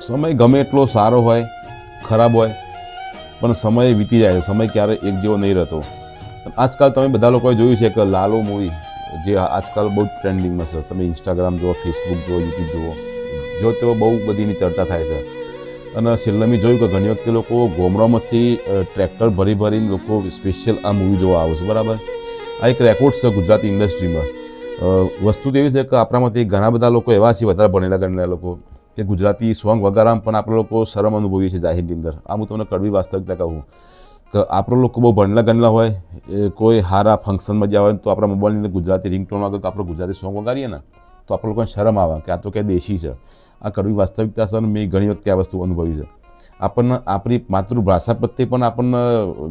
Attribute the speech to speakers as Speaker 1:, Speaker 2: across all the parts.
Speaker 1: સમય ગમે એટલો સારો હોય ખરાબ હોય પણ સમય વીતી જાય છે. સમય ક્યારે એક જેવો નહીં રહેતો. આજકાલ તમે બધા લોકોએ જોયું છે કે લાલો મૂવી જે આજકાલ બહુ ટ્રેન્ડિંગમાં છે. તમે ઇન્સ્ટાગ્રામ જુઓ, ફેસબુક જુઓ, યુટ્યુબ જુઓ, જો તેઓ બહુ બધીની ચર્ચા થાય છે. અને છેલ્લે મેં જોયું કે ઘણી વખતે લોકો ગોમડામાંથી ટ્રેક્ટર ભરી ભરીને લોકો સ્પેશિયલ આ મૂવી જોવા આવે છે. બરાબર, આ એક રેકોર્ડ છે ગુજરાતી ઇન્ડસ્ટ્રીમાં. વસ્તુ તો એવી છે કે આપણામાંથી ઘણા બધા લોકો એવા છે, વધારે ભણેલા ગણેલા લોકો, કે ગુજરાતી સોંગ વગાડવામાં પણ આપણે લોકો શરમ અનુભવીએ છીએ જાહેરની અંદર. આ હું તમને કડવી વાસ્તવિકતા કહું કે આપણે લોકો બહુ ભણેલા ગણેલા હોય, કોઈ સારા ફંક્શનમાં જ્યાં હોય તો આપણા મોબાઈલની અંદર ગુજરાતી રિંગટોન વાગે કે આપણે ગુજરાતી સોંગ વગાડીએ ને તો આપણે લોકોને શરમ આવે કે આ તો ક્યાં દેશી છે. આ કડવી વાસ્તવિકતા છે અને મેં ઘણી વખતે આ વસ્તુ અનુભવી છે. આપણને આપણી માતૃભાષા પ્રત્યે પણ આપણને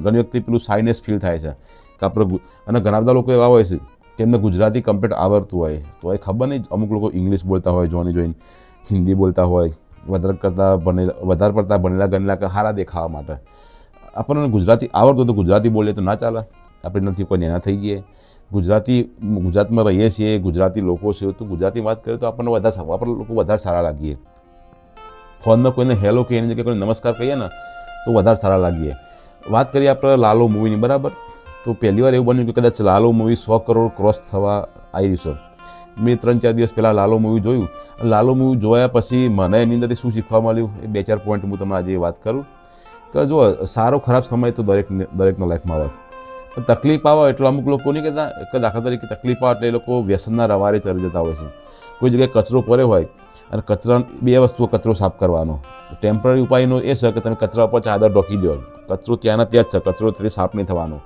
Speaker 1: ઘણી વખતે પેલું સાઇનેસ ફીલ થાય છે કે આપણે. અને ઘણા બધા લોકો એવા હોય છે કે એમને ગુજરાતી કમ્પ્લીટ આવડતું હોય તો એ ખબર નહીં, અમુક લોકો ઇંગ્લિશ બોલતા હોય, જોઈને હિન્દી બોલતા હોય, વધારે પડતા ભણેલા ગણેલા કે સારા દેખાવા માટે. આપણને ગુજરાતી આવડતું તો ગુજરાતી બોલીએ તો ના ચાલે. આપણે નથી કોઈ નેના થઈ ગઈએ. ગુજરાતમાં રહીએ છીએ, ગુજરાતી લોકો છે તો ગુજરાતી વાત કરીએ તો આપણને આપણે લોકો વધારે સારા લાગીએ. ફોનમાં કોઈને હેલો કહીએ એની જગ્યાએ કોઈને નમસ્કાર કહીએ ને તો વધારે સારા લાગીએ. વાત કરીએ આપણે લાલો મૂવીની, બરાબર. તો પહેલી વાર એવું બન્યું કે કદાચ લાલો મૂવી 100 કરોડ ક્રોસ થવા આવી રહ્યું છે. મેં 3-4 દિવસ પહેલાં લાલો મૂવી જોયું. લાલો મૂવી જોયા પછી મને એની અંદરથી શું શીખવા મળ્યું એ 2-4 પોઈન્ટ હું તમને આજે વાત કરું. કે જો સારો ખરાબ સમય તો દરેકના લાઈફમાં આવે, પણ તકલીફ આવે એટલે અમુક લોકો નહીં કહેતા કે દાખલા તરીકે તકલીફ આવે એટલે એ લોકો વ્યસનના રવારે ચડી જતા હોય છે. કોઈ જગ્યાએ કચરો પડ્યો હોય અને બે વસ્તુઓ કચરો સાફ કરવાનો. ટેમ્પરરી ઉપાયનો એ છે કે તમે કચરા ઉપર ચાદર ઢોકી દો, કચરો ત્યાંના ત્યાં જ છે, કચરો તે સાફ નહીં થવાનો.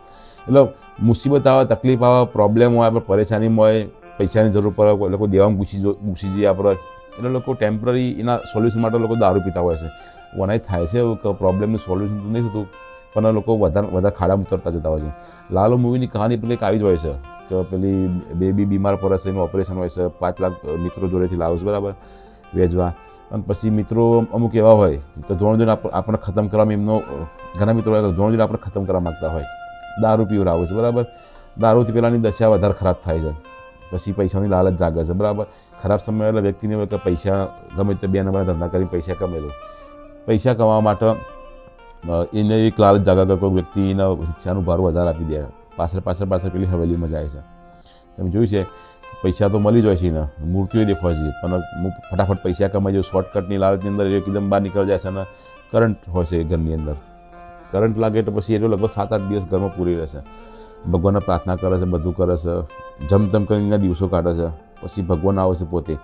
Speaker 1: એટલે મુસીબત આવે, તકલીફ આવે, પ્રોબ્લેમ હોય, આપણે પરેશાનીમાં હોય, પૈસાની જરૂર પડે, લોકો દેવામાં ઘૂસી જઈએ આપણે, એટલે લોકો ટેમ્પરરી એના સોલ્યુશન માટે લોકો દારૂ પીતા હોય છે. વનાય થાય છે એવું કે પ્રોબ્લેમનું સોલ્યુશન તો નહીં થતું, પણ લોકો વધારે ખાડામાં ઉતરતા જતા હોય છે. લાલો મૂવીની કહાની પણ કંઈક આવી જ હોય છે કે પેલી બેબી બીમાર પડે છે, એનું ઓપરેશન હોય છે, 5 લાખ મિત્રો જોડેથી લાવે છે, બરાબર, વેચવા. અને પછી મિત્રો અમુક એવા હોય કે જોઈને આપણે ખતમ કરવામાં એમનો ઘણા મિત્રો હોય જોઈને આપણે ખતમ કરવા માગતા હોય, દારૂ પીવડાવે છે, બરાબર. દારૂથી પેલાની દશા વધારે ખરાબ થાય છે. પછી પૈસાની લાલચ જાગે છે, બરાબર. ખરાબ સમય એટલે વ્યક્તિને હોય કે પૈસા ગમે તે 2 નંબરના ધંધા કરીને પૈસા કમેલો. પૈસા કમાવા માટે એને એક લાલચ જાગે કોઈ વ્યક્તિ એના રિક્ષાનું ભાડું વધારે આપી દે, પાછળ પેલી હવેલીમાં જાય છે. તમે જોયું છે પૈસા તો મળી જ હોય છે એને, મૂર્તિઓ દેખાય છે, પણ ફટાફટ પૈસા કમાઈ જાય. શોર્ટકટની લાલચની અંદર એકદમ બહાર નીકળી જાય છે અને કરંટ હોય છે ઘરની અંદર. કરંટ લાગે તો પછી એ લગભગ 7-8 દિવસ ઘરમાં પૂરી રહેશે. ભગવાનને પ્રાર્થના કરે છે, બધું કરે છે, જમતમ કરીને દિવસો કાઢે છે. પછી ભગવાન આવે છે પોતે.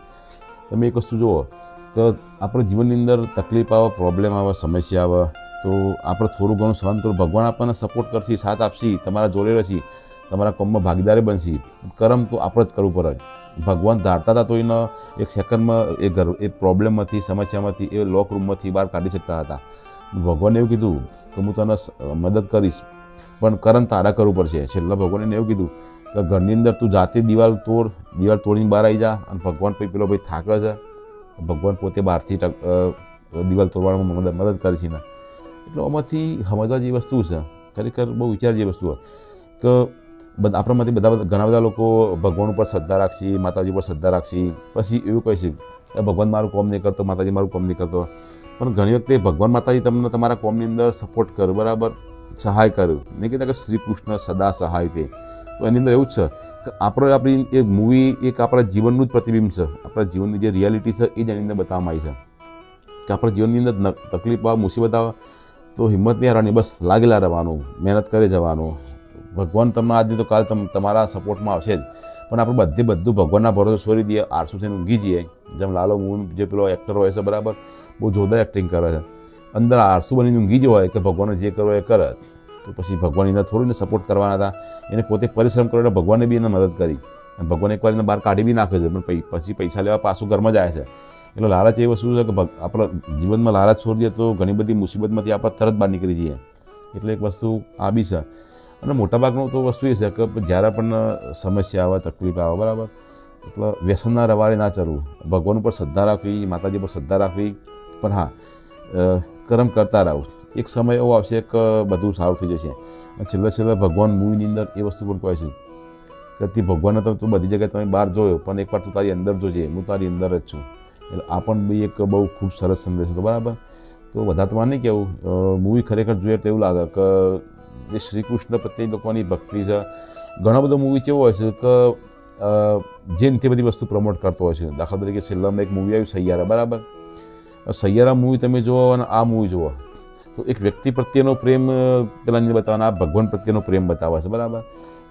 Speaker 1: તમે એક વસ્તુ જુઓ કે આપણે જીવનની અંદર તકલીફ આવે, પ્રોબ્લેમ આવે, સમસ્યા આવે તો આપણે થોડું ઘણું સહન કરું. ભગવાન આપણને સપોર્ટ કરશે, સાથ આપશે, તમારા જોડે રહેશે, તમારા કામમાં ભાગીદારી બનશે. કર્મ તો આપણે જ કરવું પડે. ભગવાન ધારતા હતા તો એને એક સેકન્ડમાં એ પ્રોબ્લેમમાંથી, સમસ્યામાંથી, એ લોક રૂમમાંથી બહાર કાઢી શકતા હતા. ભગવાને એવું કીધું કે હું તને મદદ કરીશ, પણ કર્મ તારા કરવું પડશે. છેલ્લા ભગવાને એવું કીધું કે ઘરની અંદર તું જાતે દિવાલ તોડીને બહાર આવી જા. અને ભગવાન પેલો ભાઈ થાકે છે, ભગવાન પોતે બહારથી દિવાલ તોડવામાં મદદ કરે છે ને. એટલે આમાંથી સમજવા જેવી વસ્તુ છે, ખરેખર બહુ વિચાર જેવી વસ્તુ કે આપણામાંથી ઘણા બધા લોકો ભગવાન ઉપર શ્રદ્ધા રાખશે, માતાજી ઉપર શ્રદ્ધા રાખશે, પછી એવું કહે છે કે ભગવાન મારું કામ નહીં કરતો, માતાજી મારું કામ નહીં કરતો. પણ ઘણી વખતે ભગવાન માતાજી તમને તમારા કામની અંદર સપોર્ટ કરે, બરાબર, સહાય કરે. નહીં કહેતા કે શ્રી કૃષ્ણ સદા સહાય તે. તો એની અંદર એવું જ છે કે આપણી એક મૂવી એક આપણા જીવનનું જ પ્રતિબિંબ છે. આપણા જીવનની જે રિયાલિટી છે એ જ એની અંદર બતાવવામાં આવી છે કે આપણા જીવનની અંદર તકલીફ આવે, મુસીબત આવે તો હિંમત નહીં હારવાની, બસ લાગેલા રહેવાનું, મહેનત કરી જવાનું. ભગવાન તમને આજની તો કાલ તમારા સપોર્ટમાં આવશે જ. પણ આપણે બધું ભગવાનના ભરોસે છોડી દઈએ, આળસુ થઈને ઊંઘી જઈએ. જેમ લાલો મૂવી જે પેલો એક્ટર હોય છે, બરાબર, બહુ જોરદાર એક્ટિંગ કરે છે. અંદર આળસુ બનીને ઊંઘી જ હોય કે ભગવાને જે કરો એ કરે, તો પછી ભગવાન એને થોડીને સપોર્ટ કરવાના હતા. એને પોતે પરિશ્રમ કર્યો એટલે ભગવાને બી એને મદદ કરી. અને ભગવાન એકવાર એને બહાર કાઢી બી નાખે છે, પણ પછી પૈસા લેવા પાછું ઘરમાં જાય છે. એટલે લાલચ એ વસ્તુ છે કે આપણે જીવનમાં લાલચ છોડી દઈએ તો ઘણી બધી મુસીબતમાંથી આપણે તરત બહાર નીકળી જઈએ. એટલે એક વસ્તુ આ બી છે. અને મોટાભાગનું તો વસ્તુ એ છે કે જ્યારે આપણને સમસ્યા આવે, તકલીફ આવે, બરાબર, એટલે વ્યસનના રવાડે ના ચડવું. ભગવાન ઉપર શ્રદ્ધા રાખવી, માતાજી પર શ્રદ્ધા રાખવી, પણ હા કર્મ કરતા રહું. એક સમય એવો આવશે કે બધું સારું થઈ જશે. અને છેલ્લે ભગવાન મૂવીની અંદર એ વસ્તુ પણ કહે છે કે તે ભગવાનને તો બધી જગ્યાએ તમે બહાર જોયો, પણ એકવાર તું તારી અંદર જોજે, હું તારી અંદર જ છું. એટલે આ પણ બી એક બહુ ખૂબ સરસ સંદેશ હતો, બરાબર. તો વધારે તમારે નહીં કહેવું, મૂવી ખરેખર જોઈએ તો એવું લાગે કે જે શ્રી કૃષ્ણ પ્રત્યે લોકોની ભક્તિ છે. ઘણા બધા મૂવી કેવો હોય છે કે જે તે બધી વસ્તુ પ્રમોટ કરતો હોય છે. દાખલા તરીકે છેલ્લામાં એક મૂવી આવ્યું સૈયારા, બરાબર. સૈયારા મૂવી તમે જુઓ અને આ મૂવી જુઓ તો એક વ્યક્તિ પ્રત્યેનો પ્રેમ પેલા અંદર બતાવવાના, આ ભગવાન પ્રત્યેનો પ્રેમ બતાવે છે, બરાબર.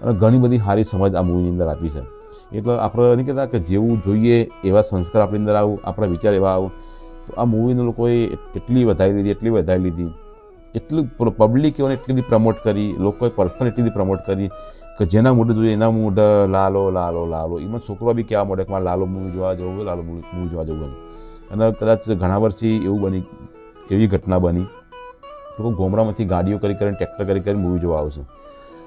Speaker 1: અને ઘણી બધી સારી સમજ આ મૂવીની અંદર આપી છે. એટલે આપણે નહીં કહેતા કે જેવું જોઈએ એવા સંસ્કાર આપણી અંદર આવું, આપણા વિચાર એવા આવું. તો આ મૂવીને લોકોએ એટલી વધારી લીધી, એટલું પબ્લિકોને એટલી બધી પ્રમોટ કરી, લોકોએ પર્સનલ એટલી બધી પ્રમોટ કરી કે જેના મોઢે જોઈએ એના મોઢે લાલો લાલો લાલો. એમાં છોકરો બી કહેવા માંડે કે મારે લાલો મૂવી જોવા જવું, લાલો મૂવી જોવા જવું. અને કદાચ ઘણા વર્ષથી એવી ઘટના બની, લોકો ગામડામાંથી ગાડીઓ કરીને ટ્રેક્ટર કરી મૂવી જોવા આવશે.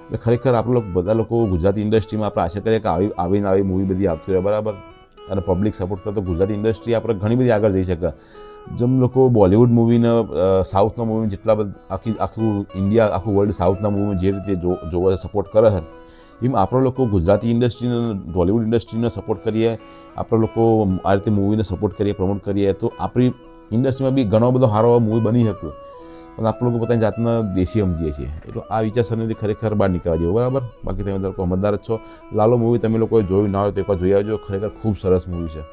Speaker 1: એટલે ખરેખર આપણે બધા લોકો ગુજરાતી ઇન્ડસ્ટ્રીમાં આપણે આશા કરીએ કે આવી મૂવી બધી આવતી રહે, બરાબર. અને પબ્લિક સપોર્ટ કરે તો ગુજરાતી ઇન્ડસ્ટ્રી આપણે ઘણી બધી આગળ જઈ શકે. જેમ લોકો બોલિવૂડ મૂવીને, સાઉથના મૂવીને જેટલા બધા આખું ઇન્ડિયા, આખું વર્લ્ડ સાઉથના મૂવીમાં જે રીતે જોવા સપોર્ટ કરે છે, એમ આપણે લોકો ગુજરાતી ઇન્ડસ્ટ્રીને, બોલિવૂડ ઇન્ડસ્ટ્રીને સપોર્ટ કરીએ, આપણે લોકો આ રીતે મૂવીને સપોર્ટ કરીએ, પ્રમોટ કરીએ, તો આપણી ઇન્ડસ્ટ્રીમાં બી ઘણો બધો સારો મૂવી બની શકે. પણ આપણે લોકો પોતાની જાતને દેશી સમજીએ છીએ. એટલે આ વિચારસરણીથી ખરેખર બહાર નીકળવા જેવું, બરાબર. બાકી તમે લોકો સમજદાર જ છો. લાલો મૂવી તમે લોકોએ જોયું ના હોય તો એકવાર જોઈ આવજો, ખરેખર ખૂબ સરસ મૂવી છે.